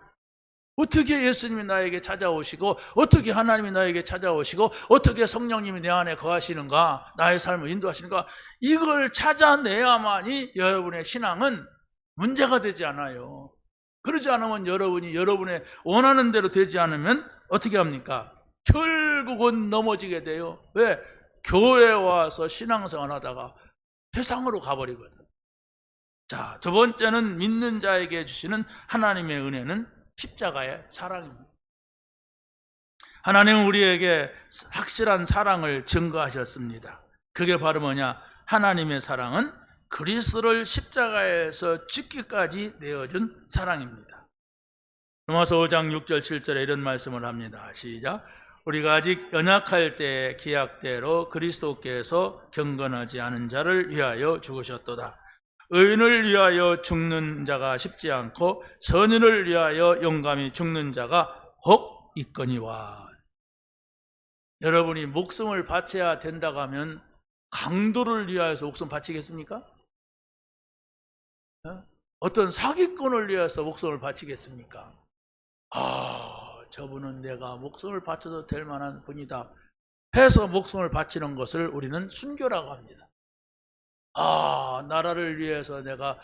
어떻게 예수님이 나에게 찾아오시고, 어떻게 하나님이 나에게 찾아오시고, 어떻게 성령님이 내 안에 거하시는가, 나의 삶을 인도하시는가, 이걸 찾아내야만이 여러분의 신앙은 문제가 되지 않아요. 그러지 않으면 여러분이 여러분의 원하는 대로 되지 않으면 어떻게 합니까? 결국은 넘어지게 돼요. 왜? 교회에 와서 신앙생활 하다가 세상으로 가버리거든. 자, 두 번째는 믿는 자에게 주시는 하나님의 은혜는 십자가의 사랑입니다. 하나님은 우리에게 확실한 사랑을 증거하셨습니다. 그게 바로 뭐냐? 하나님의 사랑은 그리스도를 십자가에서 죽기까지 내어준 사랑입니다. 로마서 5장 6절 7절에 이런 말씀을 합니다. 시작. 우리가 아직 연약할 때 기약대로 그리스도께서 경건하지 않은 자를 위하여 죽으셨도다. 의인을 위하여 죽는 자가 쉽지 않고 선인을 위하여 용감히 죽는 자가 혹 있거니와. 여러분이 목숨을 바쳐야 된다고 하면 강도를 위하여서 목숨 바치겠습니까? 어떤 사기꾼을 위해서 목숨을 바치겠습니까? 저분은 내가 목숨을 바쳐도 될 만한 분이다 해서 목숨을 바치는 것을 우리는 순교라고 합니다. 나라를 위해서 내가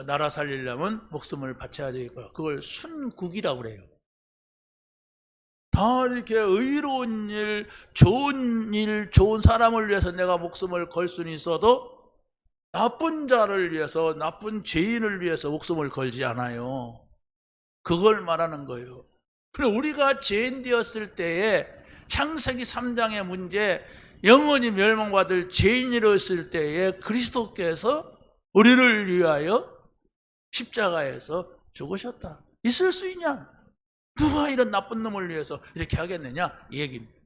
나라 살리려면 목숨을 바쳐야 되겠고요. 그걸 순국이라고 그래요. 다 이렇게 의로운 일, 좋은 사람을 위해서 내가 목숨을 걸 수는 있어도 나쁜 자를 위해서, 나쁜 죄인을 위해서 목숨을 걸지 않아요. 그걸 말하는 거예요. 그래, 우리가 죄인 되었을 때에 창세기 3장의 문제, 영원히 멸망받을 죄인이었을 때에 그리스도께서 우리를 위하여 십자가에서 죽으셨다. 있을 수 있냐? 누가 이런 나쁜 놈을 위해서 이렇게 하겠느냐? 이 얘기입니다.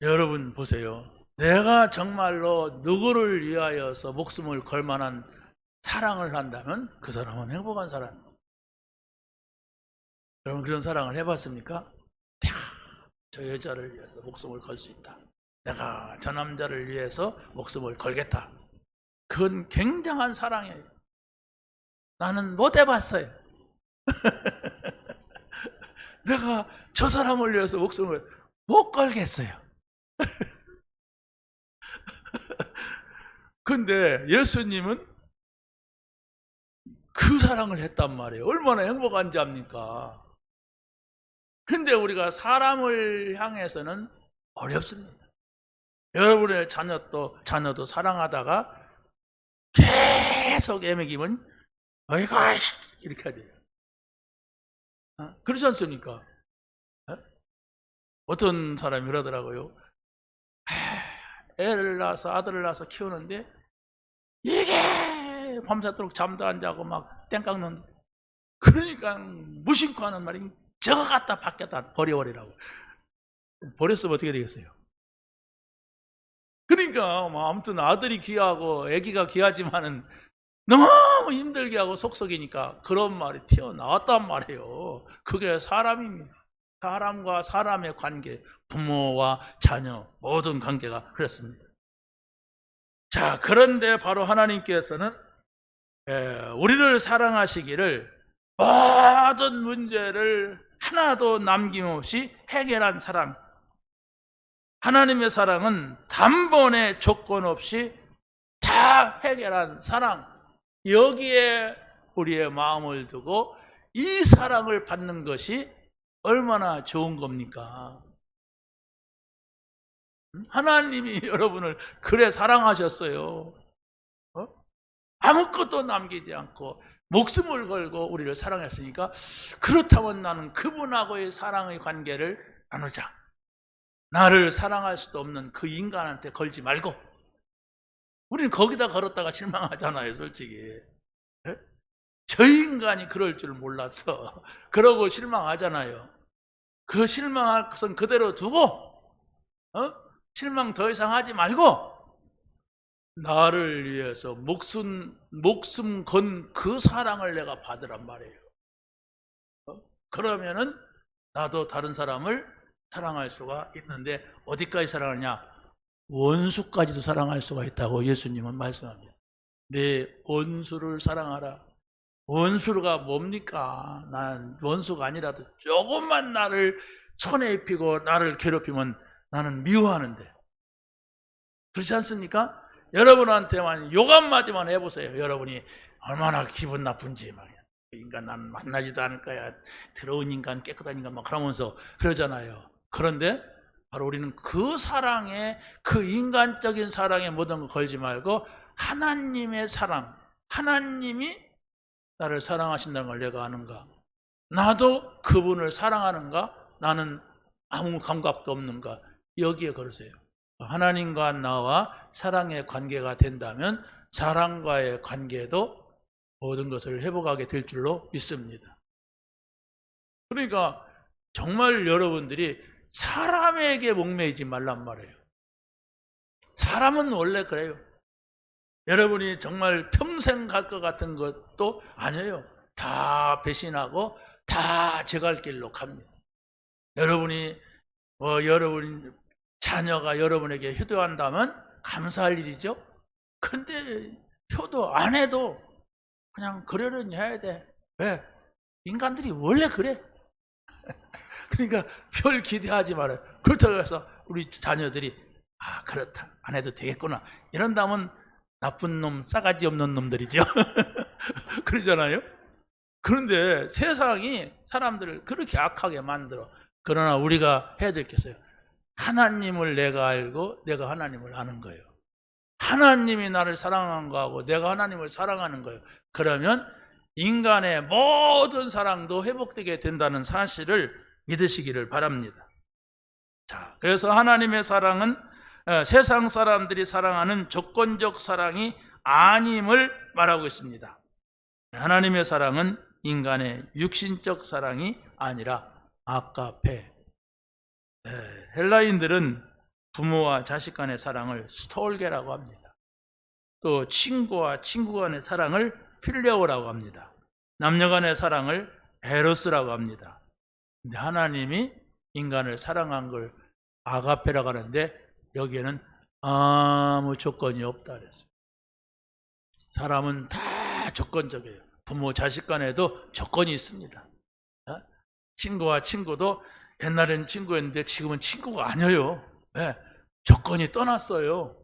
여러분 보세요. 내가 정말로 누구를 위하여서 목숨을 걸 만한 사랑을 한다면 그 사람은 행복한 사람. 여러분 그런 사랑을 해봤습니까? 저 여자를 위해서 목숨을 걸 수 있다. 내가 저 남자를 위해서 목숨을 걸겠다. 그건 굉장한 사랑이에요. 나는 못 해봤어요. 내가 저 사람을 위해서 목숨을 못 걸겠어요. 근데 예수님은 그 사랑을 했단 말이에요. 얼마나 행복한지 압니까? 근데 우리가 사람을 향해서는 어렵습니다. 여러분의 자녀도 사랑하다가 계속 애먹이면 어이구 이렇게 해야 돼요. 그렇지 않습니까? 어떤 사람이 그러더라고요. 애를 낳아서 아들을 낳아서 키우는데 이게 밤새도록 잠도 안 자고 막 땡깡 놓는데, 그러니까 무심코 하는 말이 저거 갖다 밖에다 버려버리라고. 버렸으면 어떻게 되겠어요? 그러니까 뭐 아무튼 아들이 귀하고 아기가 귀하지만은 너무 힘들게 하고 속썩이니까 그런 말이 튀어나왔단 말이에요. 그게 사람입니다. 사람과 사람의 관계, 부모와 자녀 모든 관계가 그렇습니다. 자, 그런데 바로 하나님께서는 우리를 사랑하시기를 모든 문제를 하나도 남김없이 해결한 사랑. 하나님의 사랑은 단번에 조건 없이 다 해결한 사랑. 여기에 우리의 마음을 두고 이 사랑을 받는 것이 얼마나 좋은 겁니까? 하나님이 여러분을 그래 사랑하셨어요. 아무것도 남기지 않고 목숨을 걸고 우리를 사랑했으니까, 그렇다면 나는 그분하고의 사랑의 관계를 나누자. 나를 사랑할 수도 없는 그 인간한테 걸지 말고. 우리는 거기다 걸었다가 실망하잖아요, 솔직히. 저 인간이 그럴 줄 몰랐어. 그러고 실망하잖아요. 그 실망할 것은 그대로 두고 실망 더 이상 하지 말고 나를 위해서 목숨 건 그 사랑을 내가 받으란 말이에요. 그러면은 나도 다른 사람을 사랑할 수가 있는데, 어디까지 사랑하냐? 원수까지도 사랑할 수가 있다고 예수님은 말씀합니다. 내 원수를 사랑하라. 원수가 뭡니까? 난 원수가 아니라도 조금만 나를 손에 입히고 나를 괴롭히면 나는 미워하는데. 그렇지 않습니까? 여러분한테만 욕 한마디만 해보세요. 여러분이 얼마나 기분 나쁜지 말이야. 인간 난 만나지도 않을 거야. 더러운 인간, 깨끗한 인간 막 그러면서 그러잖아요. 그런데 바로 우리는 그 사랑에, 그 인간적인 사랑에 모든 걸 걸지 말고 하나님의 사랑, 하나님이 나를 사랑하신다는 걸 내가 아는가? 나도 그분을 사랑하는가? 나는 아무 감각도 없는가? 여기에 걸으세요. 하나님과 나와 사랑의 관계가 된다면 사랑과의 관계도 모든 것을 회복하게 될 줄로 믿습니다. 그러니까 정말 여러분들이 사람에게 목매이지 말란 말이에요. 사람은 원래 그래요. 여러분이 정말 평생 갈 것 같은 것도 아니에요. 다 배신하고 다 제 갈 길로 갑니다. 여러분이 여러분 자녀가 여러분에게 효도한다면 감사할 일이죠. 근데 효도 안 해도 그냥 그러려니 해야 돼. 왜? 인간들이 원래 그래. 그러니까 별 기대하지 말아요. 그렇다고 해서 우리 자녀들이 그렇다, 안 해도 되겠구나 이런다면 나쁜 놈, 싸가지 없는 놈들이죠. 그러잖아요. 그런데 세상이 사람들을 그렇게 악하게 만들어. 그러나 우리가 해야 될 게 있어요. 하나님을 내가 알고 내가 하나님을 아는 거예요. 하나님이 나를 사랑한 거하고 내가 하나님을 사랑하는 거예요. 그러면 인간의 모든 사랑도 회복되게 된다는 사실을 믿으시기를 바랍니다. 자, 그래서 하나님의 사랑은 세상 사람들이 사랑하는 조건적 사랑이 아님을 말하고 있습니다. 하나님의 사랑은 인간의 육신적 사랑이 아니라 아가페. 헬라인들은 부모와 자식 간의 사랑을 스톨게라고 합니다. 또 친구와 친구 간의 사랑을 필레오라고 합니다. 남녀 간의 사랑을 에로스라고 합니다. 근데 하나님이 인간을 사랑한 걸 아가페라고 하는데 여기에는 아무 조건이 없다 그랬어요. 사람은 다 조건적이에요. 부모 자식 간에도 조건이 있습니다. 친구와 친구도 옛날에는 친구였는데 지금은 친구가 아니에요. 네, 조건이 떠났어요.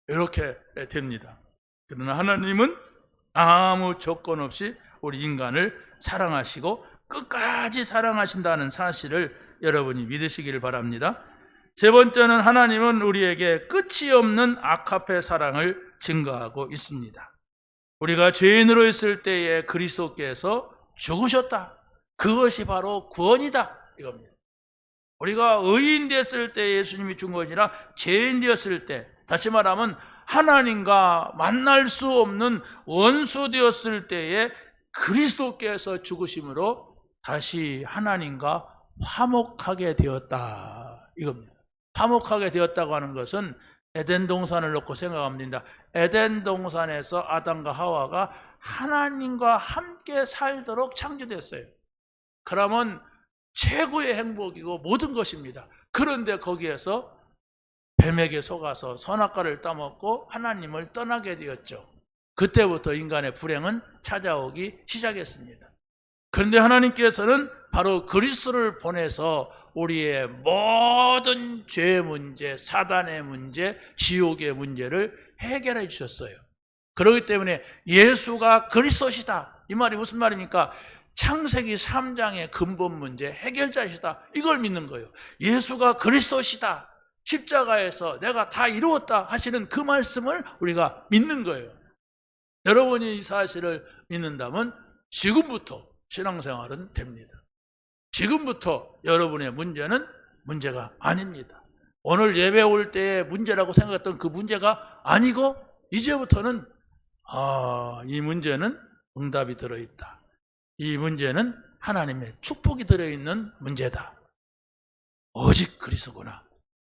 이렇게 됩니다. 그러나 하나님은 아무 조건 없이 우리 인간을 사랑하시고 끝까지 사랑하신다는 사실을 여러분이 믿으시기를 바랍니다. 세 번째는 하나님은 우리에게 끝이 없는 아가페 사랑을 증거하고 있습니다. 우리가 죄인으로 있을 때에 그리스도께서 죽으셨다. 그것이 바로 구원이다. 이겁니다. 우리가 의인 됐을 때 예수님이 죽은 것이 아니라 죄인 되었을 때, 다시 말하면 하나님과 만날 수 없는 원수 되었을 때에 그리스도께서 죽으심으로 다시 하나님과 화목하게 되었다. 이겁니다. 화목하게 되었다고 하는 것은 에덴 동산을 놓고 생각하면 됩니다. 에덴 동산에서 아담과 하와가 하나님과 함께 살도록 창조됐어요. 그러면 최고의 행복이고 모든 것입니다. 그런데 거기에서 뱀에게 속아서 선악과를 따먹고 하나님을 떠나게 되었죠. 그때부터 인간의 불행은 찾아오기 시작했습니다. 그런데 하나님께서는 바로 그리스도를 보내서 우리의 모든 죄의 문제, 사단의 문제, 지옥의 문제를 해결해 주셨어요. 그렇기 때문에 예수가 그리스도시다. 이 말이 무슨 말입니까? 창세기 3장의 근본 문제 해결자시다. 이걸 믿는 거예요. 예수가 그리스도시다. 십자가에서 내가 다 이루었다 하시는 그 말씀을 우리가 믿는 거예요. 여러분이 이 사실을 믿는다면 지금부터 신앙생활은 됩니다. 지금부터 여러분의 문제는 문제가 아닙니다. 오늘 예배 올 때의 문제라고 생각했던 그 문제가 아니고 이제부터는 이 문제는 응답이 들어있다. 이 문제는 하나님의 축복이 들어있는 문제다. 오직 그리스도구나.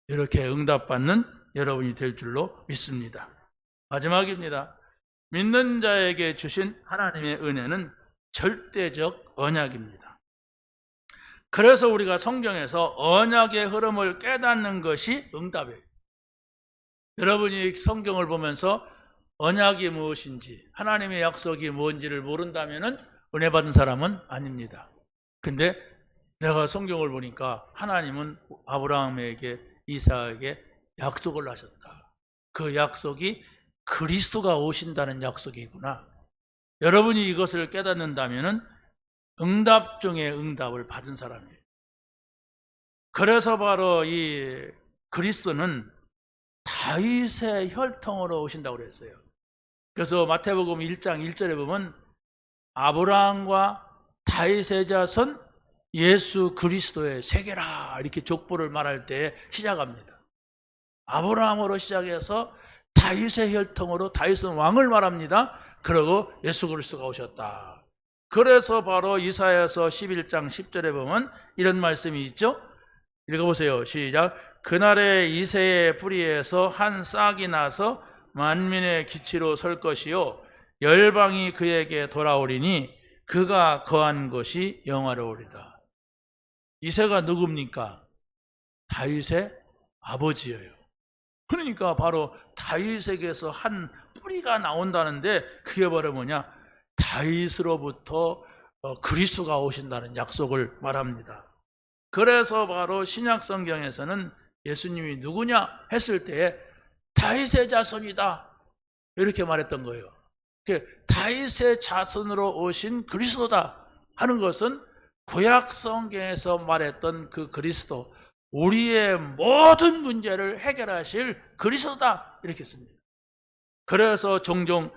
이렇게 응답받는 여러분이 될 줄로 믿습니다. 마지막입니다. 믿는 자에게 주신 하나님의 은혜는 절대적 언약입니다. 그래서 우리가 성경에서 언약의 흐름을 깨닫는 것이 응답이에요. 여러분이 성경을 보면서 언약이 무엇인지, 하나님의 약속이 뭔지를 모른다면 은혜 받은 사람은 아닙니다. 근데 내가 성경을 보니까 하나님은 아브라함에게, 이삭에게 약속을 하셨다. 그 약속이 그리스도가 오신다는 약속이구나. 여러분이 이것을 깨닫는다면 응답 중에 응답을 받은 사람이에요. 그래서 바로 이 그리스도는 다윗의 혈통으로 오신다고 그랬어요. 그래서 마태복음 1장 1절에 보면 아브라함과 다윗의 자손 예수 그리스도의 세계라 이렇게 족보를 말할 때 시작합니다. 아브라함으로 시작해서 다윗의 혈통으로 다윗은 왕을 말합니다. 그리고 예수 그리스도가 오셨다. 그래서 바로 이사야서 11장 10절에 보면 이런 말씀이 있죠. 읽어보세요. 시작. 그날에 이새의 뿌리에서 한 싹이 나서 만민의 기치로 설 것이요 열방이 그에게 돌아오리니 그가 거한 것이 영화로우리다. 이새가 누굽니까? 다윗의 아버지예요. 그러니까 바로 다윗에게서 한 뿌리가 나온다는데 그게 바로 뭐냐? 다윗으로부터 그리스도가 오신다는 약속을 말합니다. 그래서 바로 신약 성경에서는 예수님이 누구냐 했을 때에 다윗의 자손이다 이렇게 말했던 거예요. 다윗의 자손으로 오신 그리스도다 하는 것은 구약 성경에서 말했던 그 그리스도, 우리의 모든 문제를 해결하실 그리스도다 이렇게 씁니다. 그래서 종종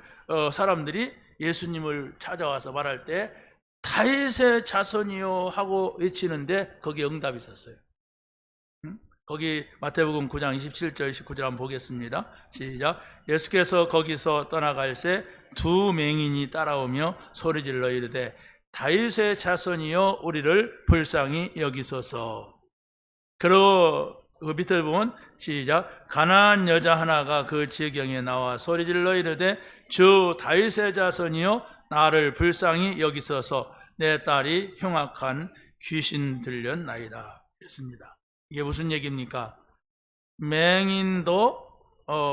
사람들이 예수님을 찾아와서 말할 때 다윗의 자손이요 하고 외치는데 거기에 응답이 있었어요. 거기 마태복음 9장 27절 29절 한번 보겠습니다. 시작. 예수께서 거기서 떠나갈새 두 맹인이 따라오며 소리질러 이르되 다윗의 자손이여 우리를 불쌍히 여기소서. 그리고 그 밑에 보면 시작. 가나안 여자 하나가 그 지경에 나와 소리질러 이르되 주 다윗의 자손이여 나를 불쌍히 여기소서. 내 딸이 흉악한 귀신 들렸나이다 했습니다. 이게 무슨 얘기입니까? 맹인도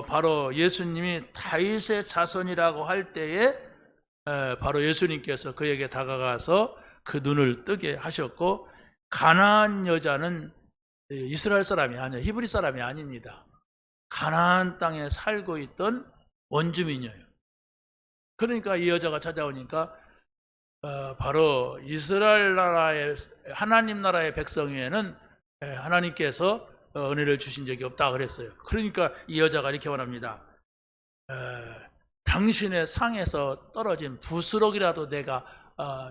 바로 예수님이 다윗의 자손이라고 할 때에 바로 예수님께서 그에게 다가가서 그 눈을 뜨게 하셨고, 가나안 여자는 이스라엘 사람이 아니에요. 히브리 사람이 아닙니다. 가나안 땅에 살고 있던 원주민이에요. 그러니까 이 여자가 찾아오니까 바로 이스라엘 나라의 하나님 나라의 백성 외에는 하나님께서 은혜를 주신 적이 없다 그랬어요. 그러니까 이 여자가 이렇게 말합니다. 당신의 상에서 떨어진 부스럭이라도 내가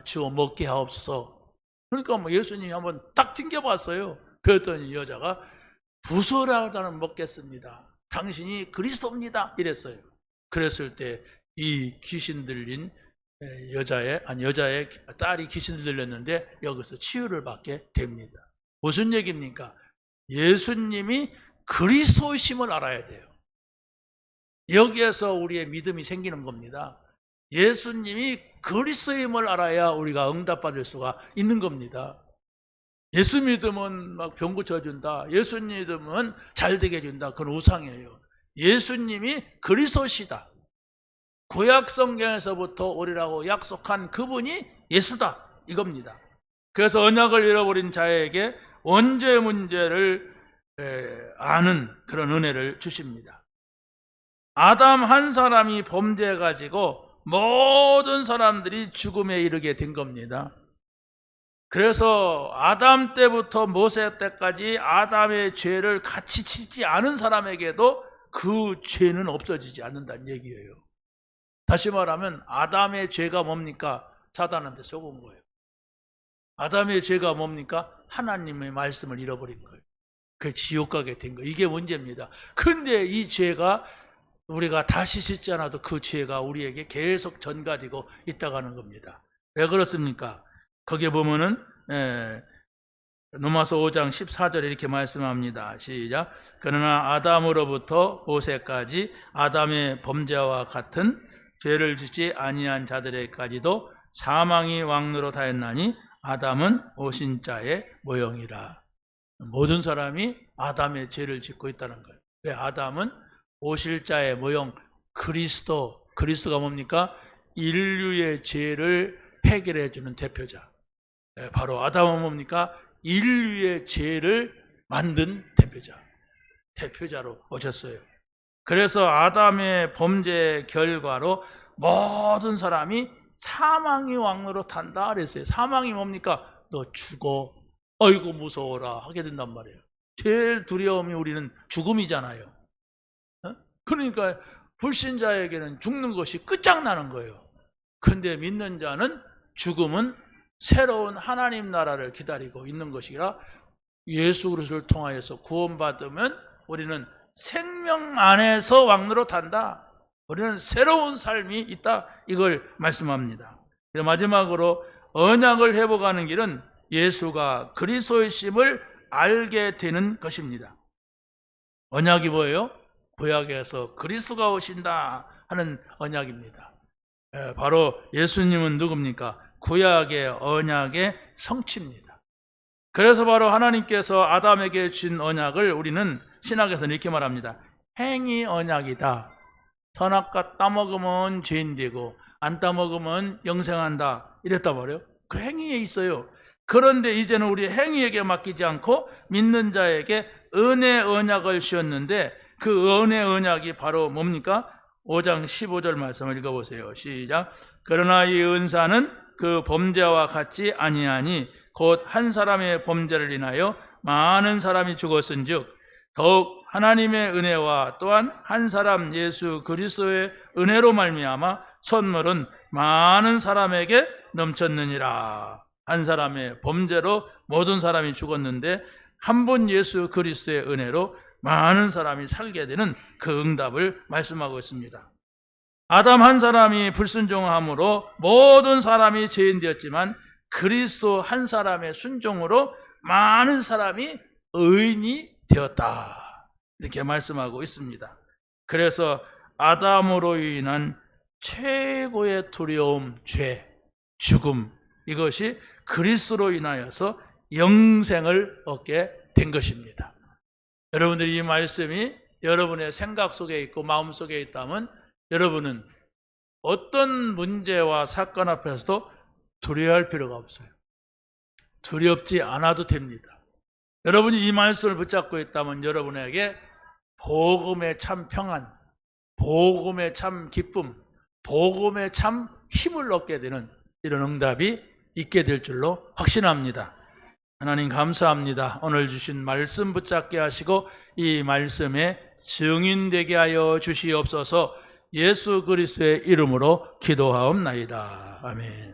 주워 먹게 하옵소서. 그러니까 뭐 예수님이 한번 딱 튕겨봤어요. 그랬더니 이 여자가 부스럭이라도 먹겠습니다. 당신이 그리스도입니다 이랬어요. 그랬을 때 이 귀신 들린 여자의 딸이 귀신 들렸는데 여기서 치유를 받게 됩니다. 무슨 얘기입니까? 예수님이 그리스도이심을 알아야 돼요. 여기에서 우리의 믿음이 생기는 겁니다. 예수님이 그리스도임을 알아야 우리가 응답받을 수가 있는 겁니다. 예수 믿으면 막 병 고쳐준다, 예수 믿으면 잘 되게 해준다, 그건 우상이에요. 예수님이 그리스도시다. 구약 성경에서부터 오리라고 약속한 그분이 예수다 이겁니다. 그래서 언약을 잃어버린 자에게 원죄 문제를 아는 그런 은혜를 주십니다. 아담 한 사람이 범죄해가지고 모든 사람들이 죽음에 이르게 된 겁니다. 그래서 아담 때부터 모세 때까지 아담의 죄를 같이 짓지 않은 사람에게도 그 죄는 없어지지 않는다는 얘기예요. 다시 말하면 아담의 죄가 뭡니까? 사단한테 속은 거예요. 아담의 죄가 뭡니까? 하나님의 말씀을 잃어버린 거예요. 그게 지옥 가게 된 거예요. 이게 문제입니다. 근데 이 죄가 우리가 다시 짓지 않아도 그 죄가 우리에게 계속 전가되고 있다가는 겁니다. 왜 그렇습니까? 거기에 보면은 로마서 5장 14절에 이렇게 말씀합니다. 시작. 그러나 아담으로부터 모세까지 아담의 범죄와 같은 죄를 짓지 아니한 자들에까지도 사망이 왕노로 다했나니 아담은 오신 자의 모형이라. 모든 사람이 아담의 죄를 짓고 있다는 거예요. 왜? 아담은 오실 자의 모형 그리스도가 뭡니까? 인류의 죄를 해결해 주는 대표자. 바로 아담은 뭡니까? 인류의 죄를 만든 대표자로 오셨어요. 그래서 아담의 범죄 결과로 모든 사람이 사망이 왕노로 탄다 그랬어요. 사망이 뭡니까? 너 죽어, 어이구 무서워라 하게 된단 말이에요. 제일 두려움이 우리는 죽음이잖아요. 그러니까 불신자에게는 죽는 것이 끝장나는 거예요. 근데 믿는 자는 죽음은 새로운 하나님 나라를 기다리고 있는 것이라 예수 그리스도를 통하여서 구원받으면 우리는 생명 안에서 왕노릇한다. 우리는 새로운 삶이 있다. 이걸 말씀합니다. 마지막으로 언약을 회복하는 길은 예수가 그리스도이심을 알게 되는 것입니다. 언약이 뭐예요? 구약에서 그리스도가 오신다 하는 언약입니다. 바로 예수님은 누굽니까? 구약의 언약의 성취입니다. 그래서 바로 하나님께서 아담에게 준 언약을 우리는 신학에서는 이렇게 말합니다. 행위 언약이다. 선악과 따먹으면 죄인되고 안 따먹으면 영생한다. 이랬단 말이에요. 그 행위에 있어요. 그런데 이제는 우리 행위에게 맡기지 않고 믿는 자에게 은혜 언약을 씌웠는데 그 은혜 언약이 바로 뭡니까? 5장 15절 말씀을 읽어보세요. 시작. 그러나 이 은사는 그 범죄와 같지 아니하니 곧 한 사람의 범죄를 인하여 많은 사람이 죽었은즉 더욱 하나님의 은혜와 또한 한 사람 예수 그리스도의 은혜로 말미암아 선물은 많은 사람에게 넘쳤느니라. 한 사람의 범죄로 모든 사람이 죽었는데 한 분 예수 그리스도의 은혜로 많은 사람이 살게 되는 그 응답을 말씀하고 있습니다. 아담 한 사람이 불순종함으로 모든 사람이 죄인 되었지만 그리스도 한 사람의 순종으로 많은 사람이 의인이 되었다. 이렇게 말씀하고 있습니다. 그래서 아담으로 인한 최고의 두려움, 죄, 죽음, 이것이 그리스도로 인하여서 영생을 얻게 된 것입니다. 여러분들이 이 말씀이 여러분의 생각 속에 있고 마음 속에 있다면 여러분은 어떤 문제와 사건 앞에서도 두려워할 필요가 없어요. 두렵지 않아도 됩니다. 여러분이 이 말씀을 붙잡고 있다면 여러분에게 복음의 참 평안, 복음의 참 기쁨, 복음의 참 힘을 얻게 되는 이런 응답이 있게 될 줄로 확신합니다. 하나님 감사합니다. 오늘 주신 말씀 붙잡게 하시고 이 말씀에 증인되게 하여 주시옵소서. 예수 그리스도의 이름으로 기도하옵나이다. 아멘.